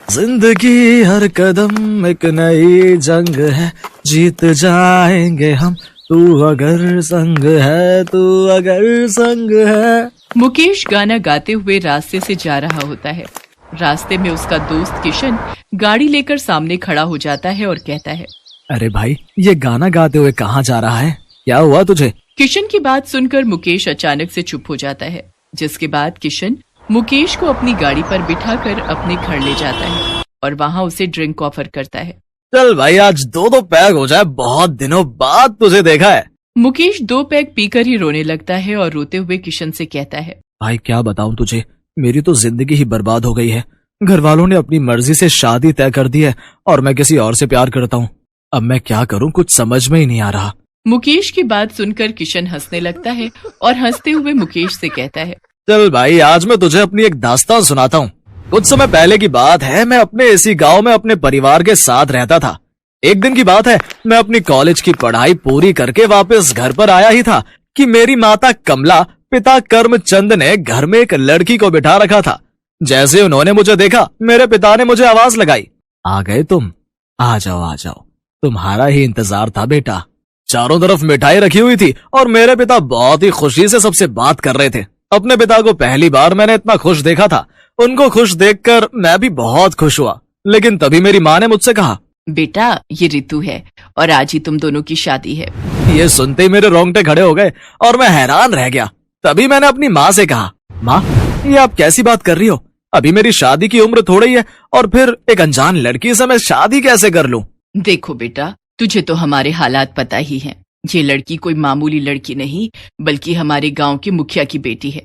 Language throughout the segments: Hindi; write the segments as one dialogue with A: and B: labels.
A: जिंदगी हर कदम एक नई जंग है, जीत जाएंगे हम, तू अगर संग है, तू अगर संग है।
B: मुकेश गाना गाते हुए रास्ते से जा रहा होता है। रास्ते में उसका दोस्त किशन गाड़ी लेकर सामने खड़ा हो जाता है और कहता है,
A: अरे भाई, ये गाना गाते हुए कहाँ जा रहा है? क्या हुआ तुझे?
B: किशन की बात सुनकर मुकेश अचानक से चुप हो जाता है, जिसके बाद किशन मुकेश को अपनी गाड़ी पर बिठाकर अपने घर ले जाता है और वहाँ उसे ड्रिंक ऑफर करता है।
A: चल भाई, आज दो पैग हो जाए, बहुत दिनों बाद तुझे देखा है।
B: मुकेश 2 पैग पीकर ही रोने लगता है और रोते हुए किशन से कहता है,
A: भाई क्या बताऊं तुझे, मेरी तो जिंदगी ही बर्बाद हो गई है। घर वालों ने अपनी मर्जी से शादी तय कर दी है और मैं किसी और से प्यार करता हूँ। अब मैं क्या करूँ, कुछ समझ में ही नहीं आ रहा।
B: मुकेश की बात सुनकर किशन हंसने लगता है और हंसते हुए मुकेश से कहता है,
A: चल भाई, आज मैं तुझे अपनी एक दास्तान सुनाता हूँ। कुछ समय पहले की बात है, मैं अपने इसी गांव में अपने परिवार के साथ रहता था। एक दिन की बात है, मैं अपनी कॉलेज की पढ़ाई पूरी करके वापस घर पर आया ही था कि मेरी माता कमला, पिता कर्मचंद ने घर में एक लड़की को बिठा रखा था। जैसे उन्होंने मुझे देखा, मेरे पिता ने मुझे आवाज लगाई, आ गए तुम, आ जाओ आ जाओ, तुम्हारा ही इंतजार था बेटा। चारों तरफ मिठाई रखी हुई थी और मेरे पिता बहुत ही खुशी से सबसे बात कर रहे थे। अपने पिता को पहली बार मैंने इतना खुश देखा था। उनको खुश देखकर मैं भी बहुत खुश हुआ। लेकिन तभी मेरी माँ ने मुझसे कहा,
B: बेटा ये ऋतु है और आज ही तुम दोनों की शादी है।
A: ये सुनते ही मेरे रोंगटे खड़े हो गए और मैं हैरान रह गया। तभी मैंने अपनी माँ से कहा, माँ ये आप कैसी बात कर रही हो? अभी मेरी शादी की उम्र थोड़ी है और फिर एक अनजान लड़की से मैं शादी कैसे कर लूं?
B: देखो बेटा, तुझे तो हमारे हालात पता ही हैं। ये लड़की कोई मामूली लड़की नहीं, बल्कि हमारे गांव के मुखिया की बेटी है।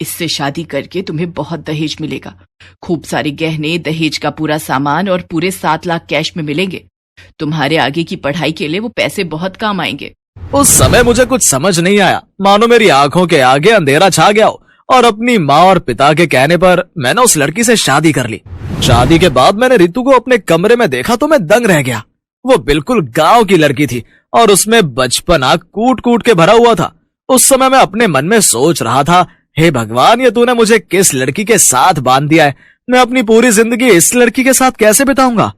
B: इससे शादी करके तुम्हें बहुत दहेज मिलेगा। खूब सारे गहने, दहेज का पूरा सामान और पूरे 7 लाख कैश में मिलेंगे। तुम्हारे आगे की पढ़ाई के लिए वो पैसे बहुत काम आएंगे।
A: उस समय मुझे कुछ समझ नहीं आया, मानो मेरी आंखों के आगे अंधेरा छा गया हो। और अपनी माँ और पिता के कहने पर मैंने उस लड़की से शादी कर ली। शादी के बाद मैंने ऋतु को अपने कमरे में देखा तो मैं दंग रह गया। वो बिल्कुल गांव की लड़की थी और उसमें बचपना कूट कूट के भरा हुआ था। उस समय मैं अपने मन में सोच रहा था, हे भगवान, ये तूने मुझे किस लड़की के साथ बांध दिया है? मैं अपनी पूरी जिंदगी इस लड़की के साथ कैसे बिताऊंगा?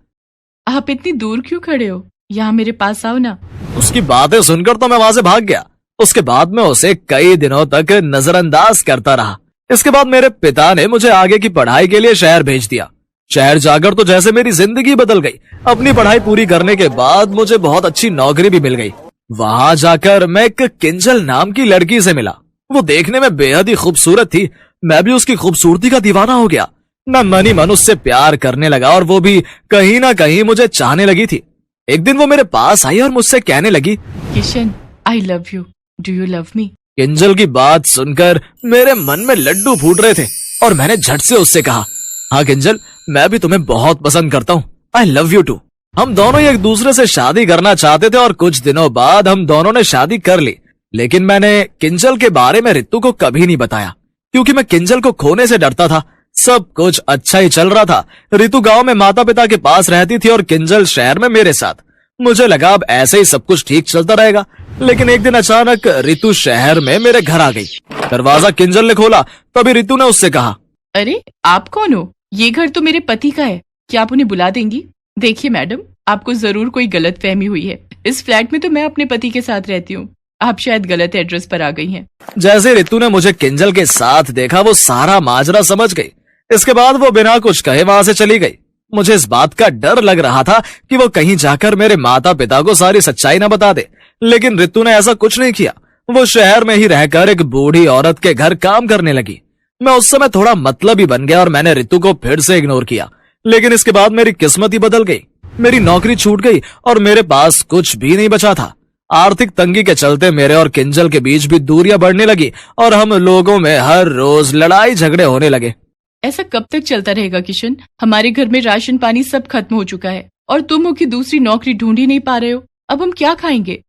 B: आप इतनी दूर क्यों खड़े हो? यहाँ मेरे पास आओ ना।
A: उसकी बातें सुनकर तो मैं वहां से भाग गया। उसके बाद मैं उसे कई दिनों तक नजरअंदाज करता रहा। इसके बाद मेरे पिता ने मुझे आगे की पढ़ाई के लिए शहर भेज दिया। शहर जाकर तो जैसे मेरी जिंदगी बदल गई। अपनी पढ़ाई पूरी करने के बाद मुझे बहुत अच्छी नौकरी भी मिल गई। वहां जाकर मैं एक किंजल नाम की लड़की से मिला। वो देखने में बेहद ही खूबसूरत थी। मैं भी उसकी खूबसूरती का दीवाना हो गया। मैं मन ही मन उससे प्यार करने लगा और वो भी कहीं ना कहीं मुझे चाहने लगी थी। एक दिन वो मेरे पास आई और मुझसे कहने लगी,
B: Kishan, I love you, do you love me?
A: Kinjal की बात सुनकर मेरे मन में लड्डू फूट रहे थे और मैंने झट से उससे कहा, हाँ किंजल, मैं भी तुम्हें बहुत पसंद करता हूँ, आई लव यू टू। हम दोनों एक दूसरे से शादी करना चाहते थे और कुछ दिनों बाद हम दोनों ने शादी कर ली। लेकिन मैंने किंजल के बारे में ऋतु को कभी नहीं बताया, क्योंकि मैं किंजल को खोने से डरता था। सब कुछ अच्छा ही चल रहा था। ऋतु गांव में माता पिता के पास रहती थी और किंजल शहर में मेरे साथ। मुझे लगा अब ऐसे ही सब कुछ ठीक चलता रहेगा। लेकिन एक दिन अचानक ऋतु शहर में मेरे घर आ गई। दरवाजा किंजल ने खोला, तभी ऋतु ने उससे कहा,
B: अरे आप कौन हो? ये घर तो मेरे पति का है, क्या आप उन्हें बुला देंगी? देखिए मैडम, आपको जरूर कोई गलतफहमी हुई है। इस फ्लैट में तो मैं अपने पति के साथ रहती हूँ। आप शायद गलत एड्रेस पर आ गई हैं।
A: जैसे ऋतु ने मुझे किंजल के साथ देखा, वो सारा माजरा समझ गई। इसके बाद वो बिना कुछ कहे वहां से चली गई। मुझे इस बात का डर लग रहा था कि वो कहीं जाकर मेरे माता पिता को सारी सच्चाई न बता दे। लेकिन ऋतु ने ऐसा कुछ नहीं किया। वो शहर में ही रहकर एक बूढ़ी औरत के घर काम करने लगी। मैं उस समय थोड़ा मतलबी बन गया और मैंने ऋतु को फिर से इग्नोर किया। लेकिन इसके बाद मेरी किस्मत ही बदल गई। मेरी नौकरी छूट गई और मेरे पास कुछ भी नहीं बचा था। आर्थिक तंगी के चलते मेरे और किंजल के बीच भी दूरियां बढ़ने लगी और हम लोगों में हर रोज लड़ाई झगड़े होने लगे।
B: ऐसा कब तक चलता रहेगा किशन? हमारे घर में राशन पानी सब खत्म हो चुका है और तुम हो कि दूसरी नौकरी ढूंढ ही नहीं पा रहे हो। अब हम क्या खाएंगे?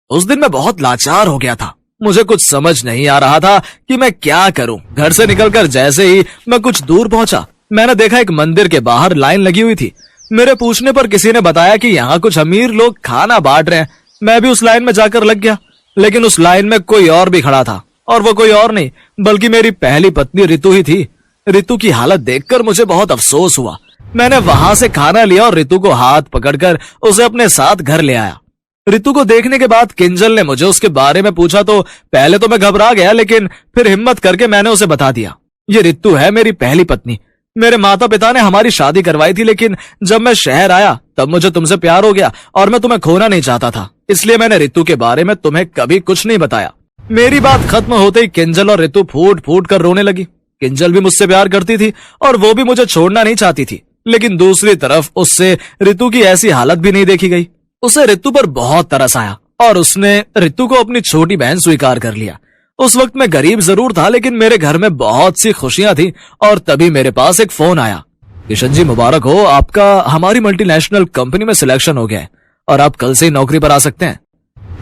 A: उस दिन मैं बहुत लाचार हो गया था। मुझे कुछ समझ नहीं आ रहा था कि मैं क्या करूं। घर से निकलकर जैसे ही मैं कुछ दूर पहुंचा, मैंने देखा एक मंदिर के बाहर लाइन लगी हुई थी। मेरे पूछने पर किसी ने बताया कि यहाँ कुछ अमीर लोग खाना बांट रहे हैं। मैं भी उस लाइन में जाकर लग गया। लेकिन उस लाइन में कोई और भी खड़ा था और वो कोई और नहीं बल्कि मेरी पहली पत्नी ऋतु ही थी। ऋतु की हालत देखकर मुझे बहुत अफसोस हुआ। मैंने वहां से खाना लिया और रितु को हाथ पकड़कर उसे अपने साथ घर ले आया। रितु को देखने के बाद किंजल ने मुझे उसके बारे में पूछा तो पहले तो मैं घबरा गया, लेकिन फिर हिम्मत करके मैंने उसे बता दिया। ये रितु है मेरी पहली पत्नी। मेरे माता पिता ने हमारी शादी करवाई थी, लेकिन जब मैं शहर आया तब मुझे तुमसे प्यार हो गया और मैं तुम्हें खोना नहीं चाहता था, इसलिए मैंने रितु के बारे में तुम्हें कभी कुछ नहीं बताया। मेरी बात खत्म होते ही किंजल और रितु फूट फूट कर रोने लगी। किंजल भी मुझसे प्यार करती थी और वो भी मुझे छोड़ना नहीं चाहती थी, लेकिन दूसरी तरफ उससे रितु की ऐसी हालत भी नहीं देखी गई। उसे रितु पर बहुत तरस आया और उसने रितु को अपनी छोटी बहन स्वीकार कर लिया। उस वक्त मैं गरीब जरूर था, लेकिन मेरे घर में बहुत सी खुशियां थी और तभी मेरे पास एक फोन आया। किशन जी मुबारक हो, आपका हमारी मल्टीनेशनल कंपनी में सिलेक्शन हो गया है और आप कल से ही नौकरी पर आ सकते हैं।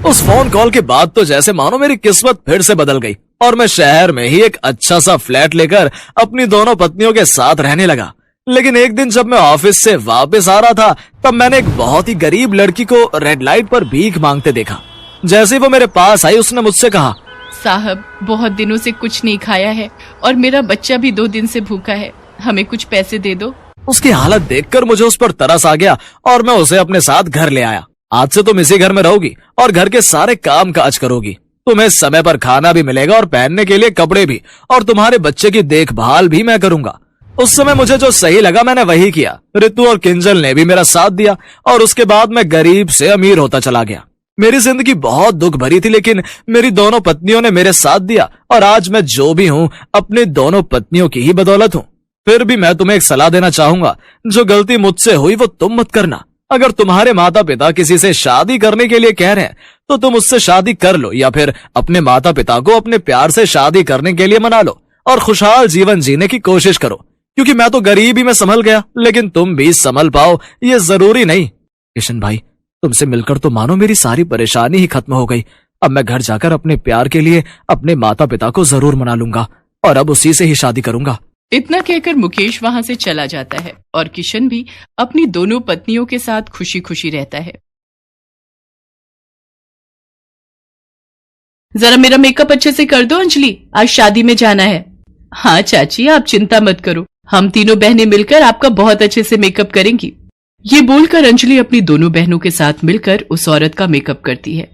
A: उस फोन कॉल के बाद तो जैसे मानो मेरी किस्मत फिर से बदल गई और मैं शहर में ही एक अच्छा सा फ्लैट लेकर अपनी दोनों पत्नियों के साथ रहने लगा। लेकिन एक दिन जब मैं ऑफिस से वापस आ रहा था तब मैंने एक बहुत ही गरीब लड़की को रेड लाइट पर भीख मांगते देखा। जैसे वो मेरे पास आई उसने मुझसे कहा,
B: साहब बहुत दिनों से कुछ नहीं खाया है और मेरा बच्चा भी 2 दिन से भूखा है, हमें कुछ पैसे दे दो।
A: उसकी हालत देखकर मुझे उस पर तरस आ गया और मैं उसे अपने साथ घर ले आया। आज से तुम इसी घर में रहोगी और घर के सारे काम काज करोगी। तुम्हें समय पर खाना भी मिलेगा और पहनने के लिए कपड़े भी, और तुम्हारे बच्चे की देखभाल भी मैं करूंगा। उस समय मुझे जो सही लगा मैंने वही किया। रितु और किंजल ने भी मेरा साथ दिया और उसके बाद मैं गरीब से अमीर होता चला गया। मेरी जिंदगी बहुत दुख भरी थी, लेकिन मेरी दोनों पत्नियों ने मेरे साथ दिया और आज मैं जो भी हूँ अपनी दोनों पत्नियों की ही बदौलत हूँ। फिर भी मैं तुम्हें एक सलाह देना चाहूंगा, जो गलती मुझसे हुई वो तुम मत करना। अगर तुम्हारे माता पिता किसी से शादी करने के लिए कह रहे हैं तो तुम उससे शादी कर लो, या फिर अपने माता पिता को अपने प्यार से शादी करने के लिए मना लो और खुशहाल जीवन जीने की कोशिश करो। क्योंकि मैं तो गरीबी में संभल गया, लेकिन तुम भी संभल पाओ ये जरूरी नहीं। किशन भाई, तुमसे मिलकर तो मानो मेरी सारी परेशानी ही खत्म हो गई। अब मैं घर जाकर अपने प्यार के लिए अपने माता पिता को जरूर मना लूंगा और अब उसी से ही शादी करूंगा।
B: इतना कहकर मुकेश वहां से चला जाता है और किशन भी अपनी दोनों पत्नियों के साथ खुशी खुशी रहता है। जरा मेरा मेकअप अच्छे से कर दो अंजलि, आज शादी में जाना है। हाँ चाची, आप चिंता मत करो, हम तीनों बहनें मिलकर आपका बहुत अच्छे से मेकअप करेंगी। ये बोलकर अंजलि अपनी दोनों बहनों के साथ मिलकर उस औरत का मेकअप करती है।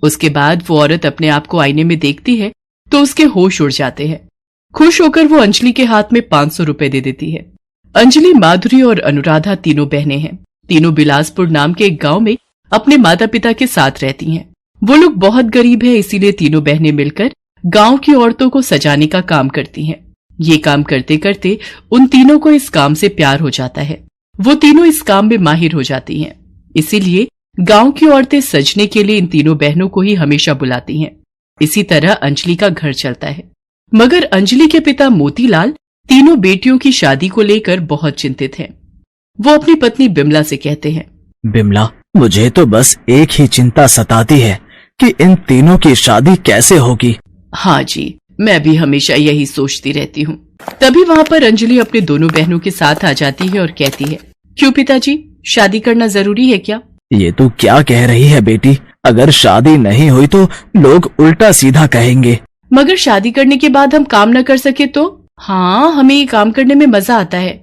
B: उसके बाद वो औरत अपने आप को आईने में देखती है तो उसके होश उड़ जाते हैं। खुश होकर वो अंजलि के हाथ में 500 रुपए दे देती है। अंजलि, माधुरी और अनुराधा तीनों बहनें हैं। तीनों बिलासपुर नाम के एक गांव में अपने माता पिता के साथ रहती हैं। वो लोग बहुत गरीब है, इसीलिए तीनों बहनें मिलकर गांव की औरतों को सजाने का काम करती हैं। ये काम करते करते उन तीनों को इस काम से प्यार हो जाता है। वो तीनों इस काम में माहिर हो जाती हैं। इसीलिए गांव की औरतें सजने के लिए इन तीनों बहनों को ही हमेशा बुलाती हैं। इसी तरह अंजलि का घर चलता है। मगर अंजलि के पिता मोतीलाल तीनों बेटियों की शादी को लेकर बहुत चिंतित हैं। वो अपनी पत्नी बिमला से कहते हैं,
A: बिमला, मुझे तो बस एक ही चिंता सताती है कि इन तीनों की शादी कैसे होगी।
B: हाँ जी, मैं भी हमेशा यही सोचती रहती हूँ। तभी वहाँ पर अंजलि अपने दोनों बहनों के साथ आ जाती है और कहती है, क्यों पिताजी, शादी करना जरूरी है क्या?
A: ये तू क्या कह रही है बेटी? अगर शादी नहीं हुई तो लोग उल्टा सीधा कहेंगे।
B: मगर शादी करने के बाद हम काम न कर सके तो? हाँ, हमें ये काम करने में मजा आता है।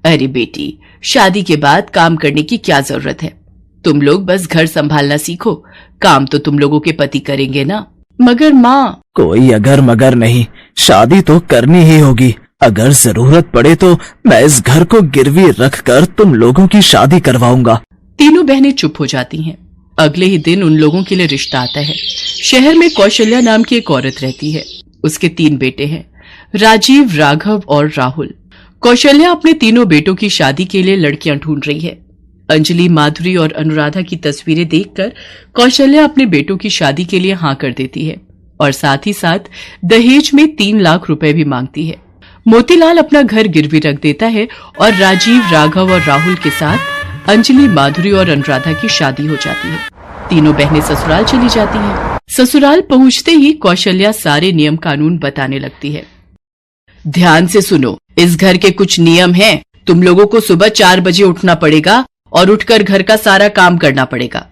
B: अरे बेटी, शादी के बाद काम करने की क्या जरूरत है? तुम लोग बस घर संभालना सीखो, काम तो तुम लोगों के पति करेंगे ना। मगर माँ,
A: कोई अगर मगर नहीं, शादी तो करनी ही होगी। अगर जरूरत पड़े तो मैं इस घर को गिरवी रखकर तुम लोगों की शादी करवाऊंगा।
B: तीनों बहनें चुप हो जाती हैं। अगले ही दिन उन लोगों के लिए रिश्ता आता है। शहर में कौशल्या नाम की एक औरत रहती है। उसके 3 बेटे हैं, राजीव, राघव और राहुल। कौशल्या अपने तीनों बेटों की शादी के लिए लड़कियां ढूंढ रही है। अंजलि, माधुरी और अनुराधा की तस्वीरें देखकर कौशल्या अपने बेटों की शादी के लिए हाँ कर देती है और साथ ही साथ दहेज में 3 लाख रुपए भी मांगती है। मोतीलाल अपना घर गिरवी रख देता है और राजीव, राघव और राहुल के साथ अंजलि, माधुरी और अनुराधा की शादी हो जाती है। तीनों बहनें ससुराल चली जाती हैं। ससुराल पहुंचते ही कौशल्या सारे नियम कानून बताने लगती है। ध्यान से सुनो, इस घर के कुछ नियम हैं। तुम लोगों को सुबह 4 बजे उठना पड़ेगा और उठकर घर का सारा काम करना पड़ेगा।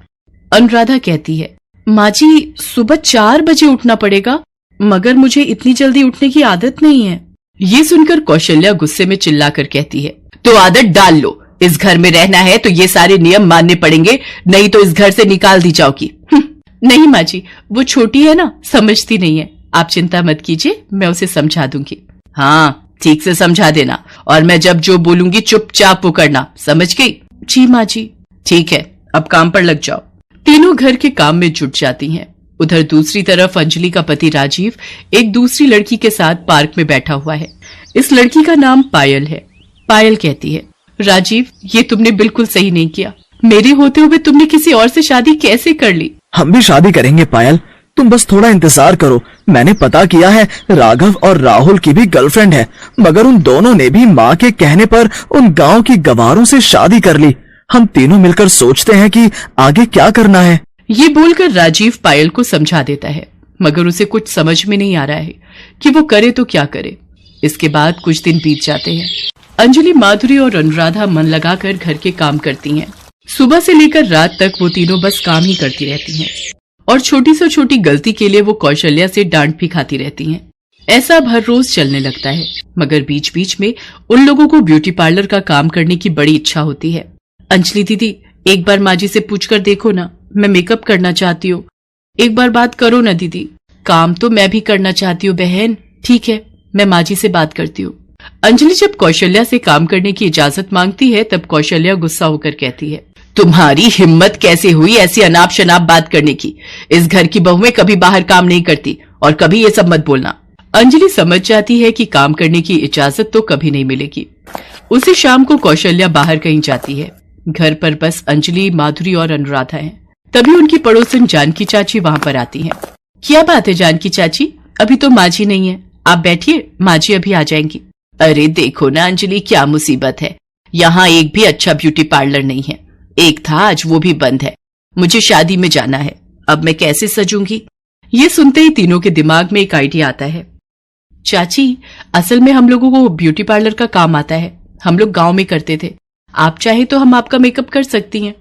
B: अनुराधा कहती है, माँ जी, सुबह 4 बजे उठना पड़ेगा, मगर मुझे इतनी जल्दी उठने की आदत नहीं है। ये सुनकर कौशल्या गुस्से में चिल्लाकर कहती है, तो आदत डाल लो। इस घर में रहना है तो ये सारे नियम मानने पड़ेंगे, नहीं तो इस घर से निकाल दी जाओगी। नहीं माँ जी, वो छोटी है ना, समझती नहीं है। आप चिंता मत कीजिए, मैं उसे समझा दूंगी। हाँ, ठीक से समझा देना, और मैं जब जो बोलूंगी चुपचाप वो करना, समझ गई? जी माँ जी। ठीक है, अब काम पर लग जाओ। तीनों घर के काम में जुट जाती हैं। उधर दूसरी तरफ अंजलि का पति राजीव एक दूसरी लड़की के साथ पार्क में बैठा हुआ है। इस लड़की का नाम पायल है। पायल कहती है, राजीव, ये तुमने बिल्कुल सही नहीं किया। मेरे होते हुए तुमने किसी और से शादी कैसे कर ली?
A: हम भी शादी करेंगे पायल, तुम बस थोड़ा इंतजार करो। मैंने पता किया है, राघव और राहुल की भी गर्लफ्रेंड है, मगर उन दोनों ने भी माँ के कहने पर उन गांव की गवारों से शादी कर ली। हम तीनों मिलकर सोचते हैं कि आगे क्या करना है।
B: ये बोलकर राजीव पायल को समझा देता है, मगर उसे कुछ समझ में नहीं आ रहा है कि वो करे तो क्या करे। इसके बाद कुछ दिन बीत जाते हैं। अंजलि, माधुरी और अनुराधा मन लगाकर घर के काम करती हैं। सुबह से लेकर रात तक वो तीनों बस काम ही करती रहती हैं, और छोटी से छोटी गलती के लिए वो कौशल्या से डांट भी खाती रहती हैं। ऐसा हर रोज चलने लगता है, मगर बीच बीच में उन लोगों को ब्यूटी पार्लर का काम करने की बड़ी इच्छा होती है। अंजलि दीदी, एक बार माँ जी से पूछकर देखो ना, मैं मेकअप करना चाहती हूँ। एक बार बात करो ना दीदी। काम तो मैं भी करना चाहती हूँ बहन। ठीक है, मैं माँ जी से बात करती हूँ। अंजलि जब कौशल्या से काम करने की इजाजत मांगती है, तब कौशल्या गुस्सा होकर कहती है, तुम्हारी हिम्मत कैसे हुई ऐसी अनाप शनाप बात करने की? इस घर की बहुएं कभी बाहर काम नहीं करती, और कभी ये सब मत बोलना। अंजलि समझ जाती है कि काम करने की इजाजत तो कभी नहीं मिलेगी। उसी शाम को कौशल्या बाहर कहीं जाती है। घर पर बस अंजलि, माधुरी और अनुराधा हैं। तभी उनकी पड़ोसन जानकी चाची वहां पर आती हैं। क्या बात है जानकी चाची, अभी तो माँ जी नहीं है, आप बैठिए, माँ जी अभी आ जाएंगी। अरे देखो ना अंजलि, क्या मुसीबत है, यहाँ एक भी अच्छा ब्यूटी पार्लर नहीं है। एक था, आज वो भी बंद है। मुझे शादी में जाना है, अब मैं कैसे सजूंगी? ये सुनते ही तीनों के दिमाग में एक आइडिया आता है। चाची, असल में हम लोगों को ब्यूटी पार्लर का काम आता है, हम लोग गांव में करते थे। आप चाहे तो हम आपका मेकअप कर सकती हैं।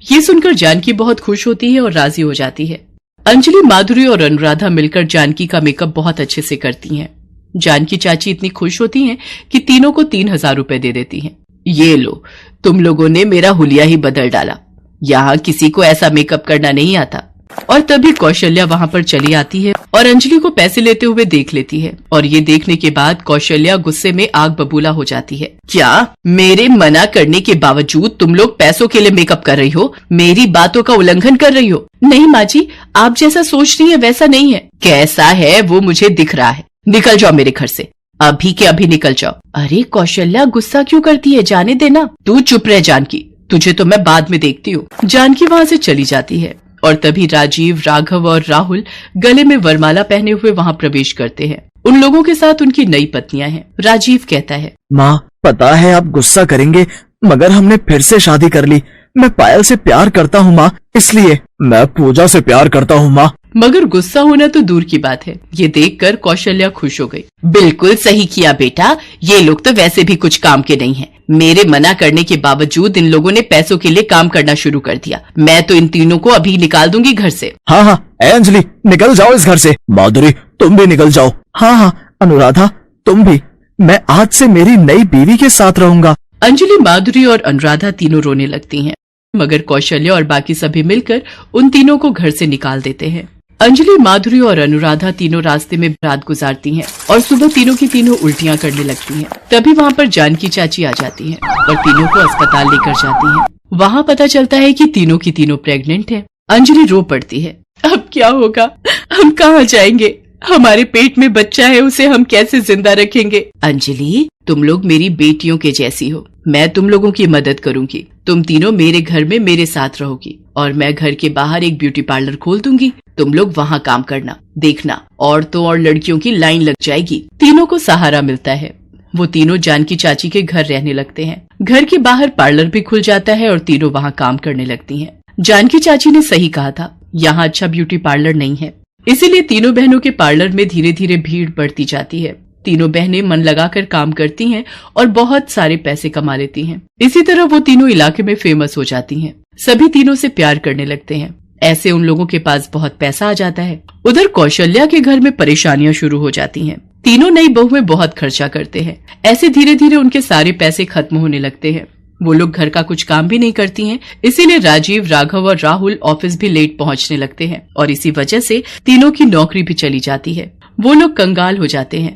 B: ये सुनकर जानकी बहुत खुश होती है और राजी हो जाती है। अंजलि, माधुरी और अनुराधा मिलकर जानकी का मेकअप बहुत अच्छे से करती हैं। जानकी चाची इतनी खुश होती हैं कि तीनों को 3000 रुपए दे देती हैं। ये लो, तुम लोगों ने मेरा हुलिया ही बदल डाला, यहाँ किसी को ऐसा मेकअप करना नहीं आता। और तभी कौशल्या वहां पर चली आती है और अंजलि को पैसे लेते हुए देख लेती है, और ये देखने के बाद कौशल्या गुस्से में आग बबूला हो जाती है। क्या मेरे मना करने के बावजूद तुम लोग पैसों के लिए मेकअप कर रही हो? मेरी बातों का उल्लंघन कर रही हो? नहीं माँ जी, आप जैसा सोच रही है वैसा नहीं है। कैसा है वो मुझे दिख रहा है। निकल जाओ मेरे घर से, अभी के अभी निकल जाओ। अरे कौशल्या, गुस्सा क्यों करती है, जाने देना। तू चुप रह जानकी, तुझे तो मैं बाद में देखती हूँ। जानकी वहाँ से चली जाती है, और तभी राजीव, राघव और राहुल गले में वरमाला पहने हुए वहाँ प्रवेश करते हैं। उन लोगों के साथ उनकी नई पत्नियां हैं। राजीव कहता है,
A: माँ, पता है आप गुस्सा करेंगे, मगर हमने फिर से शादी कर ली। मैं पायल से प्यार करता हूँ माँ, इसलिए। मैं पूजा से प्यार करता हूँ माँ।
B: मगर गुस्सा होना तो दूर की बात है। ये देखकर कौशल्या खुश हो गई। बिल्कुल सही किया बेटा, ये लोग तो वैसे भी कुछ काम के नहीं हैं। मेरे मना करने के बावजूद इन लोगों ने पैसों के लिए काम करना शुरू कर दिया। मैं तो इन तीनों को अभी निकाल दूंगी घर से।
A: हाँ हाँ, ए अंजलि, निकल जाओ इस घर से। माधुरी, तुम भी निकल जाओ। हाँ हाँ, अनुराधा, तुम भी। मैं आज से मेरी नई बीवी के साथ रहूंगा।
B: अंजलि, माधुरी और अनुराधा तीनों रोने लगती हैं, मगर कौशल्या और बाकी सभी मिलकर उन तीनों को घर से निकाल देते हैं। अंजलि, माधुरी और अनुराधा तीनों रास्ते में रात गुजारती हैं, और सुबह तीनों की तीनों उल्टियां करने लगती हैं। तभी वहाँ पर जानकी चाची आ जाती हैं और तीनों को अस्पताल लेकर जाती हैं। वहाँ पता चलता है कि तीनों की तीनों प्रेग्नेंट हैं। अंजलि रो पड़ती है, अब क्या होगा, हम कहाँ जाएंगे? हमारे पेट में बच्चा है, उसे हम कैसे जिंदा रखेंगे? अंजलि, तुम लोग मेरी बेटियों के जैसी हो, मैं तुम लोगों की मदद करूंगी। तुम तीनों मेरे घर में मेरे साथ रहोगी, और मैं घर के बाहर एक ब्यूटी पार्लर खोल दूंगी। तुम लोग वहाँ काम करना, देखना औरतों और लड़कियों की लाइन लग जाएगी। तीनों को सहारा मिलता है। वो तीनों जानकी चाची के घर रहने लगते हैं। घर के बाहर पार्लर भी खुल जाता है और तीनों वहाँ काम करने लगती हैं। जानकी चाची ने सही कहा था, यहाँ अच्छा ब्यूटी पार्लर नहीं है, इसीलिए तीनों बहनों के पार्लर में धीरे धीरे भीड़ बढ़ती जाती है। तीनों बहनें मन लगाकर काम करती हैं और बहुत सारे पैसे कमा लेती हैं। इसी तरह वो तीनों इलाके में फेमस हो जाती हैं। सभी तीनों से प्यार करने लगते हैं। ऐसे उन लोगों के पास बहुत पैसा आ जाता है। उधर कौशल्या के घर में परेशानियां शुरू हो जाती हैं। तीनों नई बहुएं बहुत खर्चा करते हैं। ऐसे धीरे धीरे उनके सारे पैसे खत्म होने लगते हैं। वो लोग घर का कुछ काम भी नहीं करती हैं, इसीलिए राजीव, राघव और राहुल ऑफिस भी लेट पहुंचने लगते हैं और इसी वजह से तीनों की नौकरी भी चली जाती है। वो लोग कंगाल हो जाते हैं।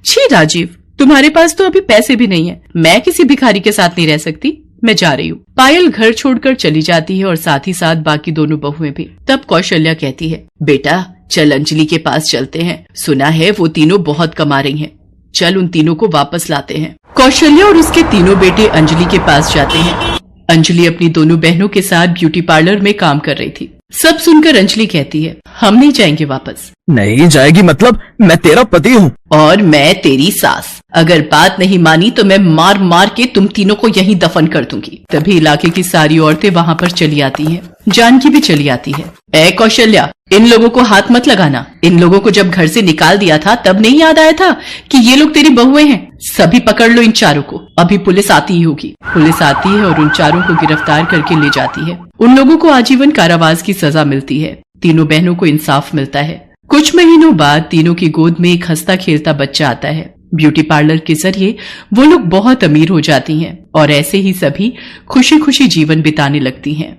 B: छी राजीव, तुम्हारे पास तो अभी पैसे भी नहीं है। मैं किसी भिखारी के साथ नहीं रह सकती, मैं जा रही हूँ। पायल घर छोड़कर चली जाती है और साथ ही साथ बाकी दोनों बहुएं भी। तब कौशल्या कहती है, बेटा चल अंजलि के पास चलते हैं, सुना है वो तीनों बहुत कमा रही हैं। चल उन तीनों को वापस लाते हैं। कौशल्या और उसके तीनों बेटे अंजलि के पास जाते हैं। अंजलि अपनी दोनों बहनों के साथ ब्यूटी पार्लर में काम कर रही थी। सब सुनकर अंजलि कहती है, हम नहीं जाएंगे वापस।
A: नहीं जाएगी मतलब? मैं तेरा पति हूँ
B: और मैं तेरी सास। अगर बात नहीं मानी तो मैं मार मार के तुम तीनों को यहीं दफन कर दूंगी। तभी इलाके की सारी औरतें वहाँ पर चली आती हैं। जानकी भी चली आती है। ए कौशल्या, इन लोगों को हाथ मत लगाना। इन लोगों को जब घर से निकाल दिया था तब नहीं याद आया था कि ये लोग तेरी बहुएं हैं? सभी पकड़ लो इन चारों को, अभी पुलिस आती ही होगी। पुलिस आती है और उन चारों को गिरफ्तार करके ले जाती है। उन लोगों को आजीवन कारावास की सजा मिलती है। तीनों बहनों को इंसाफ मिलता है। कुछ महीनों बाद तीनों की गोद में एक हंसता खेलता बच्चा आता है। ब्यूटी पार्लर के जरिए वो लोग बहुत अमीर हो जाती हैं और ऐसे ही सभी खुशी खुशी जीवन बिताने लगती हैं।